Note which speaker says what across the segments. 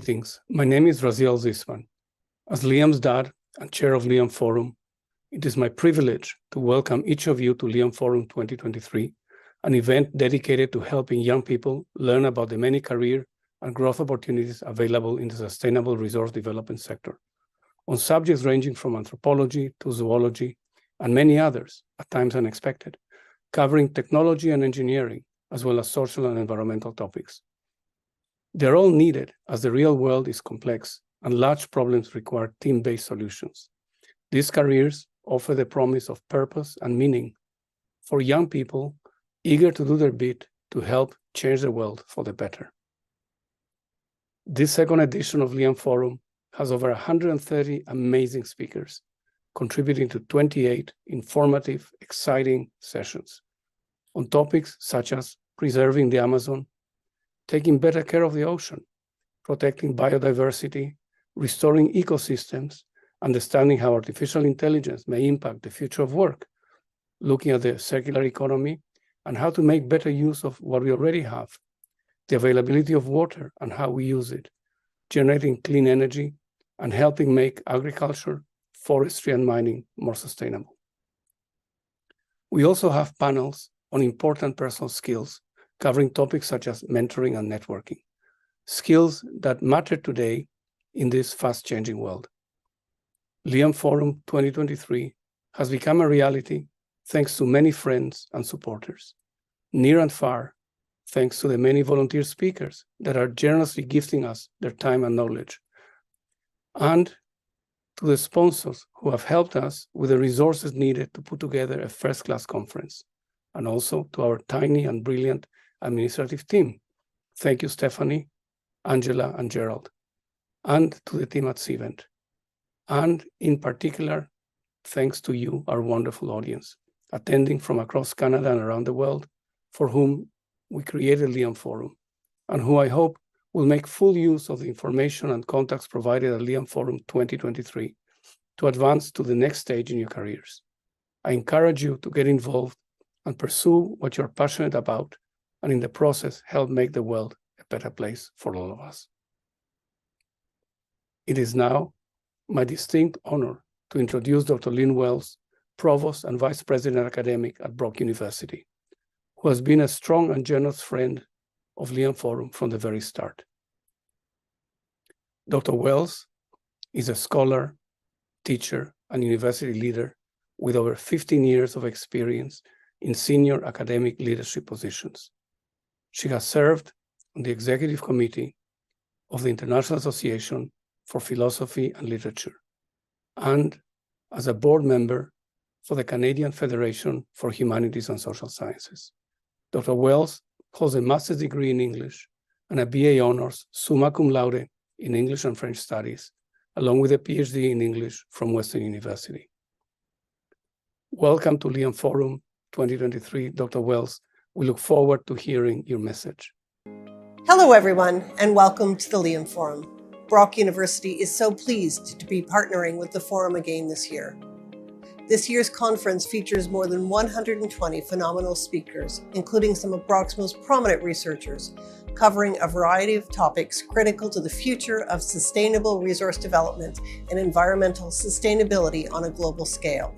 Speaker 1: Greetings. My name is Raziel Zisman. As Liam's dad and chair of LIAMforum, it is my privilege to welcome each of you to LIAMforum 2023, an event dedicated to helping young people learn about the many career and growth opportunities available in the sustainable resource development sector, on subjects ranging from anthropology to zoology and many others, at times unexpected, covering technology and engineering, as well as social and environmental topics. They're all needed as the real world is complex and large problems require team-based solutions. These careers offer the promise of purpose and meaning for young people eager to do their bit to help change the world for the better. This second edition of LIAMforum has over 130 amazing speakers, contributing to 28 informative, exciting sessions on topics such as preserving the Amazon, taking better care of the ocean, protecting biodiversity, restoring ecosystems, understanding how artificial intelligence may impact the future of work, looking at the circular economy and how to make better use of what we already have, the availability of water and how we use it, generating clean energy, and helping make agriculture, forestry, and mining more sustainable. We also have panels on important personal skills, covering topics such as mentoring and networking, skills that matter today in this fast-changing world. LIAMforum 2023 has become a reality thanks to many friends and supporters, near and far, thanks to the many volunteer speakers that are generously gifting us their time and knowledge, and to the sponsors who have helped us with the resources needed to put together a first-class conference, and also to our tiny and brilliant administrative team. Thank you, Stephanie, Angela, and Gerald, and to the team at Cvent. And in particular, thanks to you, our wonderful audience, attending from across Canada and around the world, for whom we created LIAMforum, and who I hope will make full use of the information and contacts provided at LIAMforum 2023 to advance to the next stage in your careers. I encourage you to get involved and pursue what you're passionate about, and in the process, help make the world a better place for all of us. It is now my distinct honor to introduce Dr. Lynn Wells, Provost and Vice President Academic at Brock University, who has been a strong and generous friend of LIAMforum from the very start. Dr. Wells is a scholar, teacher, and university leader with over 15 years of experience in senior academic leadership positions. She has served on the executive committee of the International Association for Philosophy and Literature, and as a board member for the Canadian Federation for Humanities and Social Sciences. Dr. Wells holds a master's degree in English and a BA honors summa cum laude in English and French studies, along with a PhD in English from Western University. Welcome to LIAMforum 2023, Dr. Wells. We look forward to hearing your message.
Speaker 2: Hello, everyone, and welcome to the LIAMforum. Brock University is so pleased to be partnering with the forum again this year. This year's conference features more than 120 phenomenal speakers, including some of Brock's most prominent researchers, covering a variety of topics critical to the future of sustainable resource development and environmental sustainability on a global scale.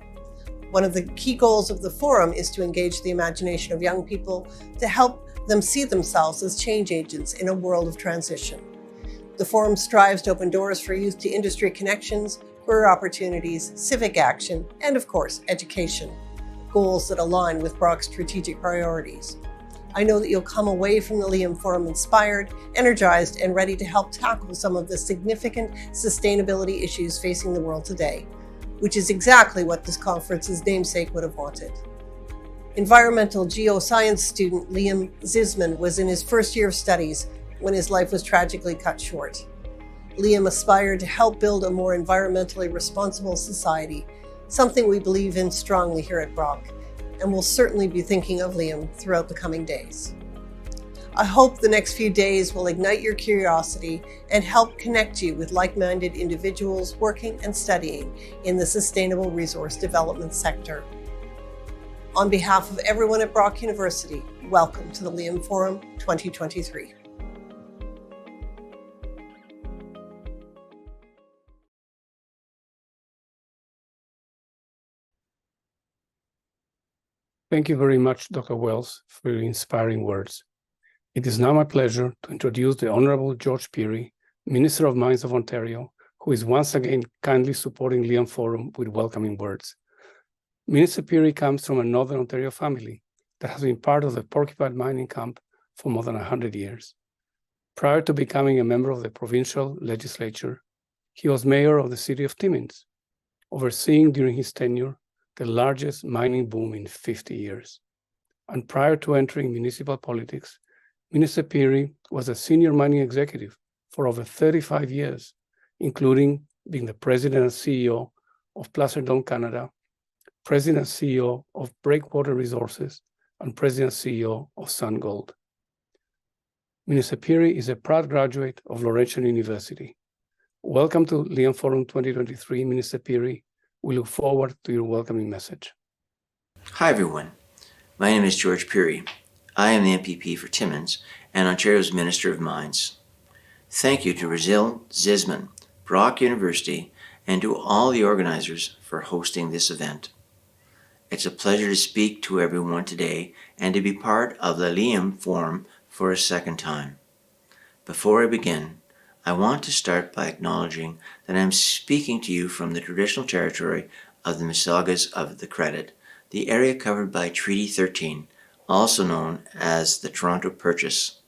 Speaker 2: One of the key goals of the forum is to engage the imagination of young people to help them see themselves as change agents in a world of transition. The forum strives to open doors for youth to industry connections, career opportunities, civic action, and of course, education, goals that align with Brock's strategic priorities. I know that you'll come away from the LIAMforum inspired, energized, and ready to help tackle some of the significant sustainability issues facing the world today, which is exactly what this conference's namesake would have wanted. Environmental geoscience student Raziel Zisman was in his first year of studies when his life was tragically cut short. Liam aspired to help build a more environmentally responsible society, something we believe in strongly here at Brock, and we'll certainly be thinking of Liam throughout the coming days. I hope the next few days will ignite your curiosity and help connect you with like-minded individuals working and studying in the sustainable resource development sector. On behalf of everyone at Brock University, welcome to the LIAMforum 2023.
Speaker 1: Thank you very much, Dr. Wells, for your inspiring words. It is now my pleasure to introduce the Honorable George Pirie, Minister of Mines of Ontario, who is once again kindly supporting LIAMforum with welcoming words. Minister Pirie comes from a Northern Ontario family that has been part of the Porcupine mining camp for more than 100 years. Prior to becoming a member of the provincial legislature, he was mayor of the city of Timmins, overseeing during his tenure the largest mining boom in 50 years. And prior to entering municipal politics, Minister Pirie was a senior mining executive for over 35 years, including being the president and CEO of Placer Dome Canada, president and CEO of Breakwater Resources, and president and CEO of Sun Gold. Minister Pirie is a proud graduate of Laurentian University. Welcome to LIAMforum 2023, Minister Pirie. We look forward to your welcoming message.
Speaker 3: Hi everyone, my name is George Pirie. I am the MPP for Timmins and Ontario's Minister of Mines. Thank you to Raziel Zisman, Brock University, and to all the organizers for hosting this event. It's a pleasure to speak to everyone today and to be part of the LIAMforum for a second time. Before I begin, I want to start by acknowledging that I'm speaking to you from the traditional territory of the Mississaugas of the Credit, the area covered by Treaty 13, also known as the Toronto Purchase.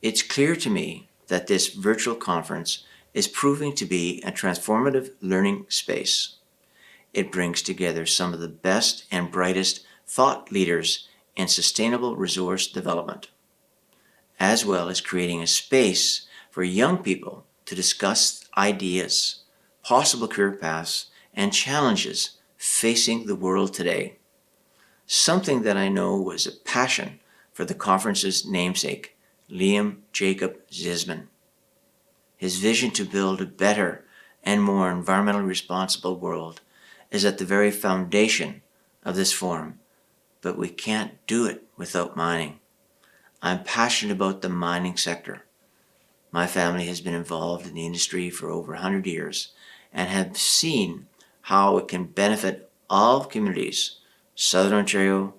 Speaker 3: It's clear to me that this virtual conference is proving to be a transformative learning space. It brings together some of the best and brightest thought leaders in sustainable resource development, as well as creating a space for young people to discuss ideas, possible career paths, and challenges facing the world today. Something that I know was a passion for the conference's namesake, Liam Jacob Zisman. His vision to build a better and more environmentally responsible world is at the very foundation of this forum, but we can't do it without mining. I'm passionate about the mining sector. My family has been involved in the industry for over 100 years and have seen how it can benefit all communities, Southern Ontario,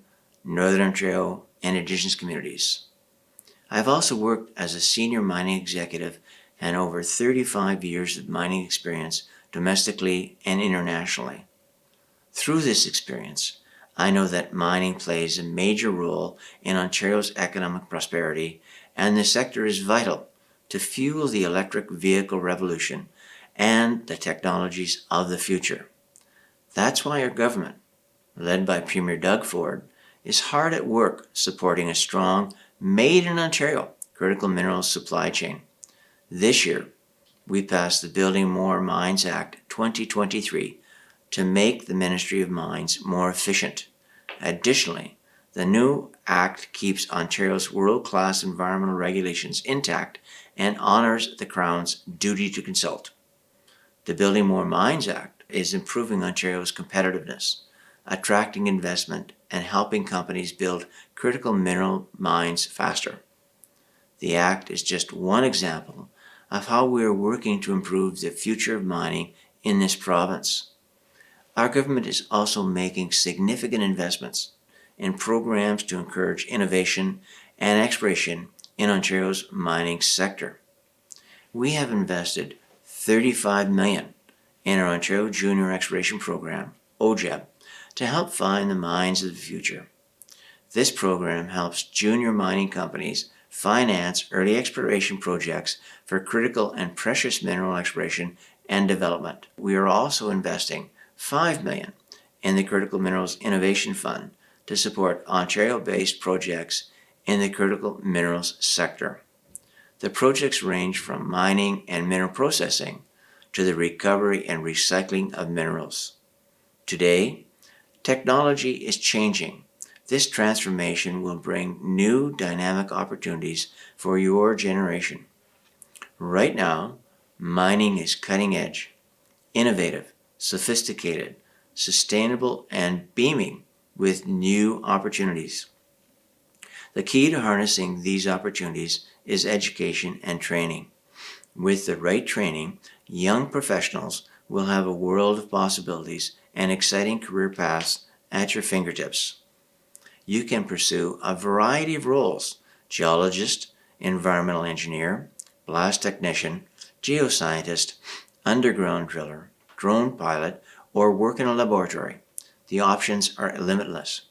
Speaker 3: Northern Ontario, and Indigenous communities. I've also worked as a senior mining executive and over 35 years of mining experience domestically and internationally. Through this experience, I know that mining plays a major role in Ontario's economic prosperity, and the sector is vital to fuel the electric vehicle revolution and the technologies of the future. That's why our government, led by Premier Doug Ford, is hard at work supporting a strong, made in Ontario critical minerals supply chain. This year, we passed the Building More Mines Act 2023 to make the Ministry of Mines more efficient. Additionally, the new act keeps Ontario's world-class environmental regulations intact and honors the Crown's duty to consult. The Building More Mines Act is improving Ontario's competitiveness, attracting investment, and helping companies build critical mineral mines faster. The Act is just one example of how we are working to improve the future of mining in this province. Our government is also making significant investments in programs to encourage innovation and exploration in Ontario's mining sector. We have invested $35 million in our Ontario Junior Exploration Program, OJEP, to help find the mines of the future. This program helps junior mining companies finance early exploration projects for critical and precious mineral exploration and development. We are also investing $5 million in the Critical Minerals Innovation Fund to support Ontario-based projects in the critical minerals sector. The projects range from mining and mineral processing to the recovery and recycling of minerals. Today, technology is changing. This transformation will bring new dynamic opportunities for your generation. Right now, mining is cutting edge, innovative, sophisticated, sustainable, and beaming with new opportunities. The key to harnessing these opportunities is education and training. With the right training, young professionals will have a world of possibilities and exciting career paths at your fingertips. you can pursue a variety of roles: geologist, environmental engineer, blast technician, geoscientist, underground driller, drone pilot, or work in a laboratory. The options are limitless.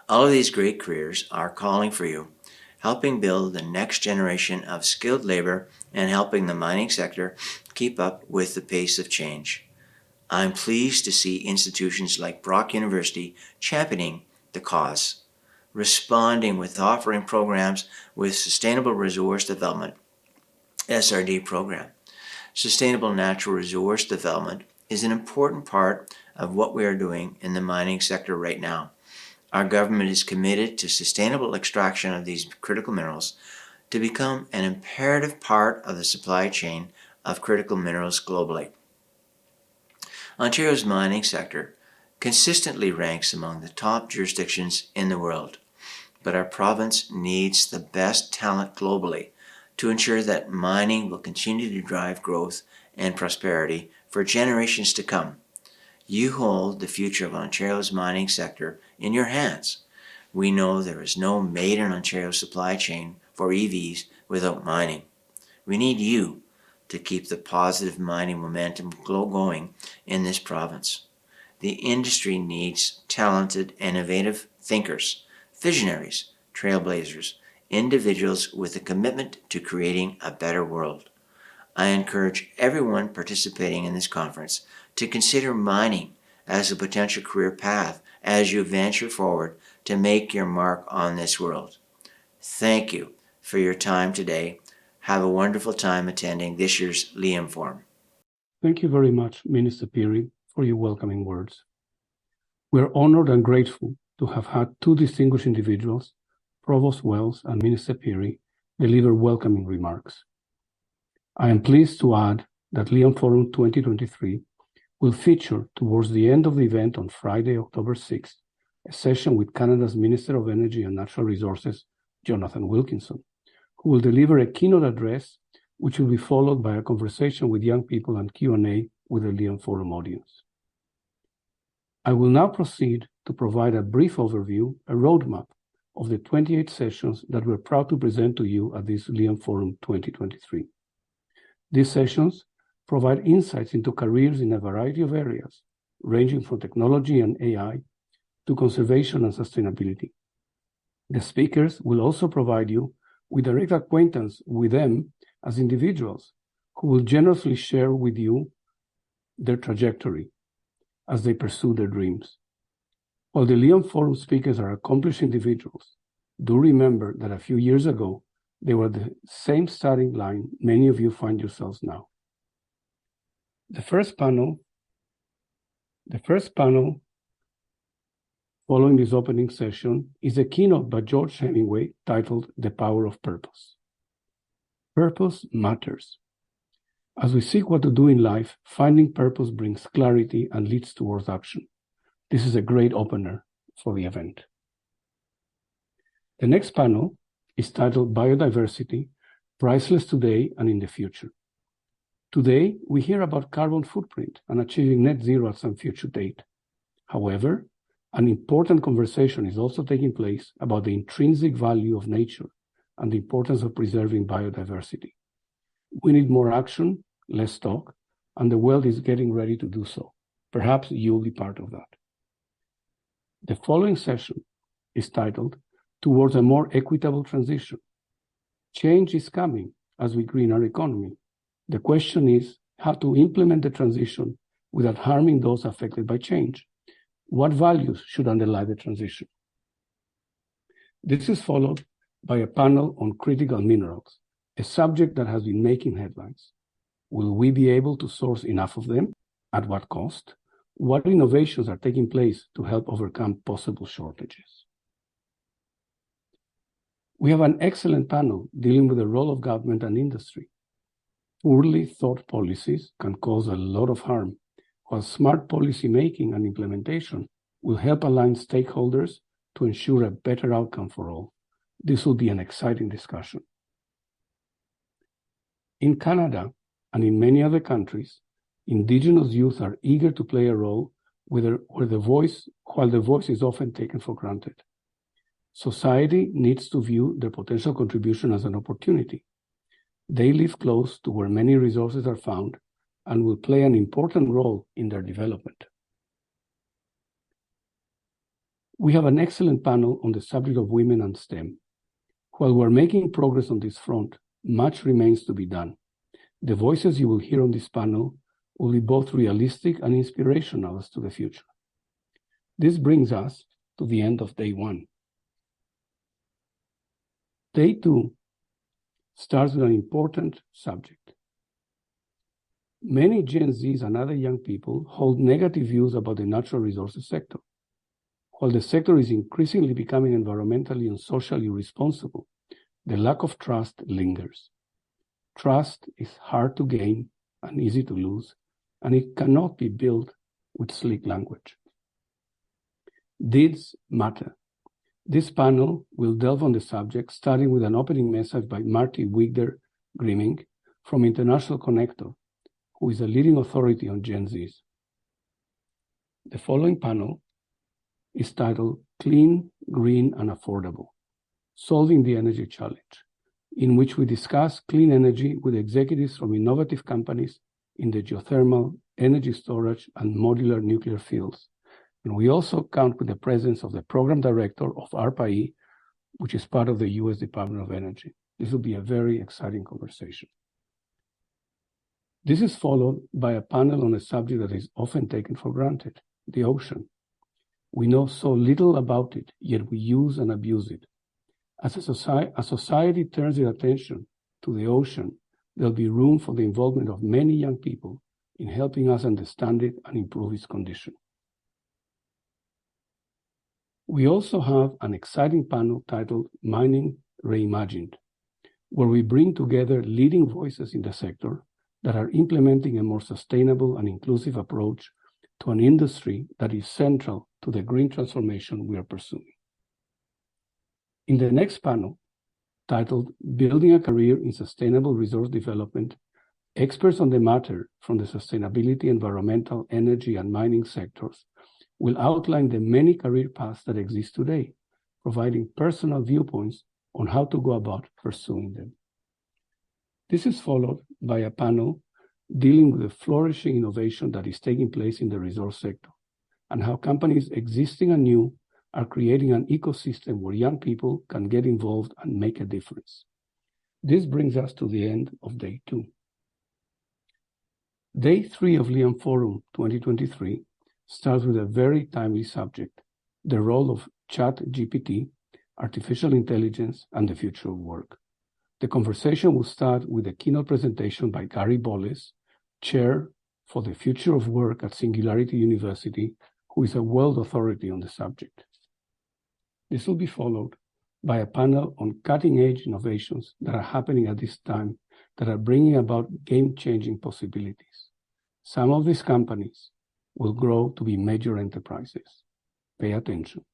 Speaker 3: All of these great careers are calling for you, helping build the next generation of skilled labor and helping the mining sector keep up with the pace of change. I'm pleased to see institutions like Brock University championing the cause, responding with offering programs with Sustainable Resource Development, SRD program. Sustainable natural resource development is an important part of what we are doing in the mining sector right now. Our government is committed to sustainable extraction of these critical minerals to become an imperative part of the supply chain of critical minerals globally. Ontario's mining sector consistently ranks among the top jurisdictions in the world, but our province needs the best talent globally to ensure that mining will continue to drive growth and prosperity for generations to come. You hold the future of Ontario's mining sector in your hands. We know there is no made in Ontario supply chain for EVs without mining. We need you to keep the positive mining momentum going in this province. The industry needs talented, innovative thinkers, visionaries, trailblazers, individuals with a commitment to creating a better world. I encourage everyone participating in this conference to consider mining as a potential career path as you venture forward to make your mark on this world. Thank you for your time today. Have a wonderful time attending this year's LIAMforum.
Speaker 1: Thank you very much, Minister Pirie, for your welcoming words. We are honored and grateful to have had two distinguished individuals, Provost Wells and Minister Pirie, deliver welcoming remarks. I am pleased to add that LIAMforum 2023 will feature towards the end of the event on Friday, October 6th, a session with Canada's Minister of Energy and Natural Resources, Jonathan Wilkinson, who will deliver a keynote address, which will be followed by a conversation with young people and Q&A with the LIAMforum audience. I will now proceed to provide a brief overview, a roadmap of the 28 sessions that we're proud to present to you at this LIAMforum 2023. These sessions provide insights into careers in a variety of areas, ranging from technology and AI to conservation and sustainability. The speakers will also provide you with direct acquaintance with them as individuals who will generously share with you their trajectory as they pursue their dreams. While the LIAMforum speakers are accomplished individuals, do remember that a few years ago, they were the same starting line many of you find yourselves now. The first panel following this opening session is a keynote by George Hemingway titled The Power of Purpose. Purpose matters. As we seek what to do in life, finding purpose brings clarity and leads towards action. This is a great opener for the event. The next panel is titled Biodiversity, Priceless Today and in the Future. Today, we hear about carbon footprint and achieving net zero at some future date. However, an important conversation is also taking place about the intrinsic value of nature and the importance of preserving biodiversity. We need more action, less talk, and the world is getting ready to do so. Perhaps you'll be part of that. The following session is titled Towards a More Equitable Transition. Change is coming as we green our economy. The question is how to implement the transition without harming those affected by change. What values should underlie the transition? This is followed by a panel on critical minerals, a subject that has been making headlines. Will we be able to source enough of them? At what cost? What innovations are taking place to help overcome possible shortages? We have an excellent panel dealing with the role of government and industry. Poorly thought policies can cause a lot of harm, while smart policy making and implementation will help align stakeholders to ensure a better outcome for all. This will be an exciting discussion. In Canada and in many other countries, Indigenous youth are eager to play a role while the voice is often taken for granted. Society needs to view their potential contribution as an opportunity. They live close to where many resources are found and will play an important role in their development. We have an excellent panel on the subject of women and STEM. While we're making progress on this front, much remains to be done. The voices you will hear on this panel will be both realistic and inspirational as to the future. This brings us to the end of day one. Day two starts with an important subject. Many Gen Zs and other young people hold negative views about the natural resources sector. While the sector is increasingly becoming environmentally and socially responsible, the lack of trust lingers. Trust is hard to gain and easy to lose, and it cannot be built with slick language. Deeds matter. This panel will delve on the subject, starting with an opening message by Marty Wigder-Grimming from International Connector, who is a leading authority on Gen Zs. The following panel is titled Clean, Green, and Affordable, Solving the Energy Challenge, in which we discuss clean energy with executives from innovative companies in the geothermal, energy storage, and modular nuclear fields. And we also count with the presence of the program director of ARPA-E, which is part of the U.S. Department of Energy. This will be a very exciting conversation. This is followed by a panel on a subject that is often taken for granted, the ocean. We know so little about it, yet we use and abuse it. As society turns its attention to the ocean, there'll be room for the involvement of many young people in helping us understand it and improve its condition. We also have an exciting panel titled Mining Reimagined, where we bring together leading voices in the sector that are implementing a more sustainable and inclusive approach to an industry that is central to the green transformation we are pursuing. In the next panel, titled Building a Career in Sustainable Resource Development, experts on the matter from the sustainability, environmental, energy, and mining sectors will outline the many career paths that exist today, providing personal viewpoints on how to go about pursuing them. This is followed by a panel dealing with the flourishing innovation that is taking place in the resource sector and how companies existing and new are creating an ecosystem where young people can get involved and make a difference. This brings us to the end of day two. Day three of LIAMforum 2023 starts with a very timely subject, the role of ChatGPT, artificial intelligence, and the future of work. The conversation will start with a keynote presentation by Gary Bolles, Chair for the Future of Work at Singularity University, who is a world authority on the subject. This will be followed by a panel on cutting-edge innovations that are happening at this time that are bringing about game-changing possibilities. Some of these companies will grow to be major enterprises. Pay attention.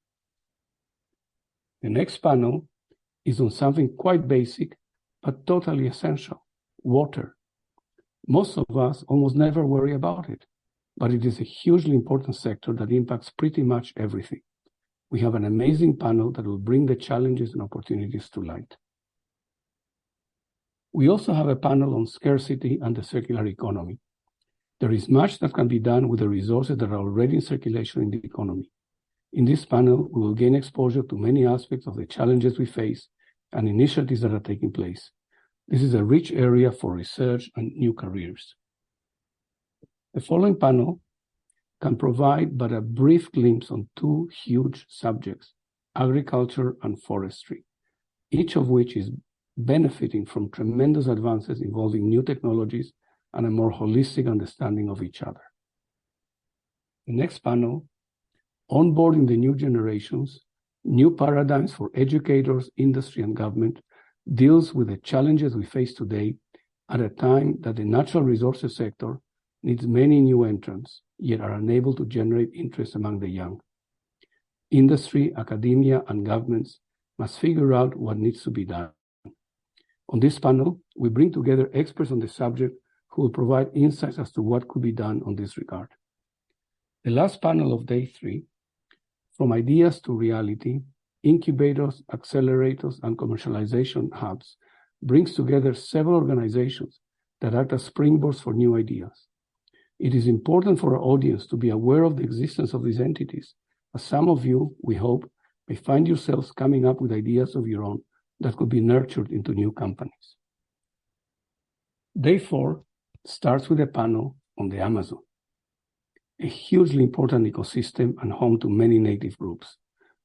Speaker 1: The next panel is on something quite basic, but totally essential, water. Most of us almost never worry about it, but it is a hugely important sector that impacts pretty much everything. We have an amazing panel that will bring the challenges and opportunities to light. We also have a panel on scarcity and the circular economy. There is much that can be done with the resources that are already in circulation in the economy. In this panel, we will gain exposure to many aspects of the challenges we face and initiatives that are taking place. This is a rich area for research and new careers. The following panel can provide but a brief glimpse on two huge subjects, agriculture and forestry, each of which is benefiting from tremendous advances involving new technologies and a more holistic understanding of each other. The next panel, onboarding the new generations, new paradigms for educators, industry, and government, deals with the challenges we face today at a time that the natural resources sector needs many new entrants, yet are unable to generate interest among the young. Industry, academia, and governments must figure out what needs to be done. On this panel, we bring together experts on the subject who will provide insights as to what could be done on this regard. The last panel of day 3, From Ideas to Reality, Incubators, Accelerators, and Commercialization Hubs, brings together several organizations that act as springboards for new ideas. It is important for our audience to be aware of the existence of these entities, as some of you, we hope, may find yourselves coming up with ideas of your own that could be nurtured into new companies. Day 4 starts with a panel on the Amazon, a hugely important ecosystem and home to many native groups.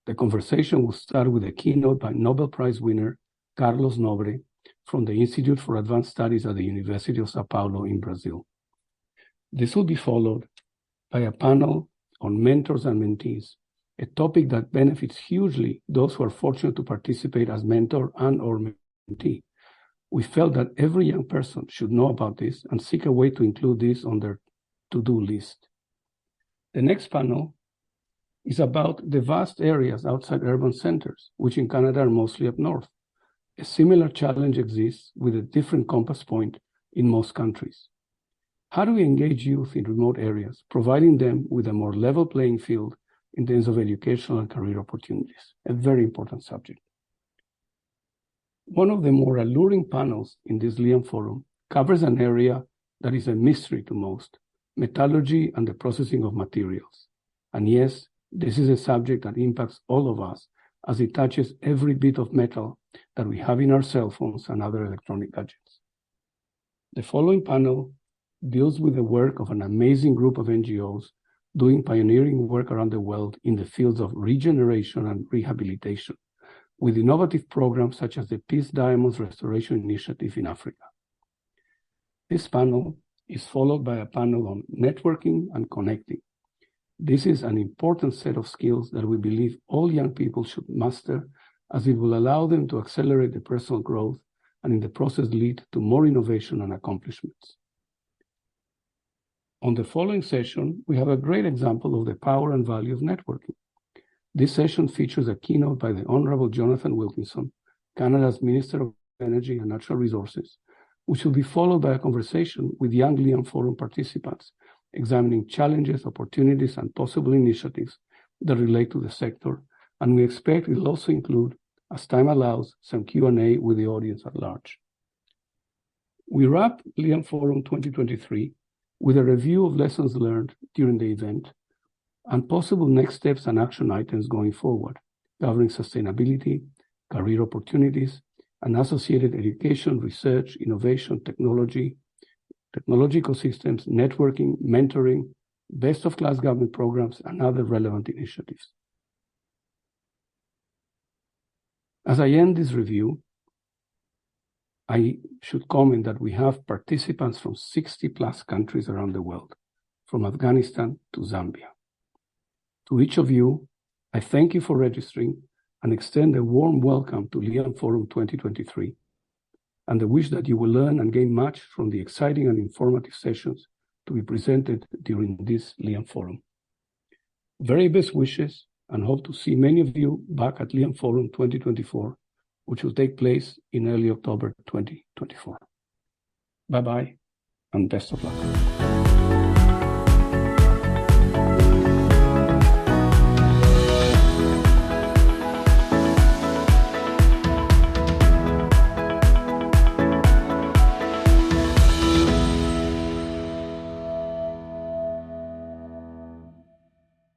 Speaker 1: The conversation will start with a keynote by Nobel Prize winner Carlos Nobre from the Institute for Advanced Studies at the University of Sao Paulo in Brazil. This will be followed by a panel on mentors and mentees, a topic that benefits hugely those who are fortunate to participate as mentor and or mentee. We felt that every young person should know about this and seek a way to include this on their to-do list. The next panel is about the vast areas outside urban centers, which in Canada are mostly up north. A similar challenge exists with a different compass point in most countries. How do we engage youth in remote areas, providing them with a more level playing field in terms of educational and career opportunities? A very important subject. One of the more alluring panels in this LIAMforum covers an area that is a mystery to most: metallurgy and the processing of materials. And yes, this is a subject that impacts all of us, as it touches every bit of metal that we have in our cell phones and other electronic gadgets. The following panel deals with the work of an amazing group of NGOs doing pioneering work around the world in the fields of regeneration and rehabilitation, with innovative programs such as the Peace Diamonds Restoration Initiative in Africa. This panel is followed by a panel on networking and connecting. This is an important set of skills that we believe all young people should master, as it will allow them to accelerate their personal growth and in the process lead to more innovation and accomplishments. On the following session, we have a great example of the power and value of networking. This session features a keynote by the Honorable Jonathan Wilkinson, Canada's Minister of Energy and Natural Resources, which will be followed by a conversation with young LIAMforum participants, examining challenges, opportunities, and possible initiatives that relate to the sector, and we expect it will also include, as time allows, some Q&A with the audience at large. We wrap LIAMforum 2023 with a review of lessons learned during the event and possible next steps and action items going forward, covering sustainability, career opportunities, and associated education, research, innovation, technology ecosystems, networking, mentoring, best-of-class government programs, and other relevant initiatives. As I end this review, I should comment that we have participants from 60+ countries around the world, from Afghanistan to Zambia. To each of you, I thank you for registering and extend a warm welcome to LIAMforum 2023, and the wish that you will learn and gain much from the exciting and informative sessions to be presented during this LIAMforum. Very best wishes, and hope to see many of you back at LIAMforum 2024, which will take place in early October 2024. Bye-bye, and best of luck.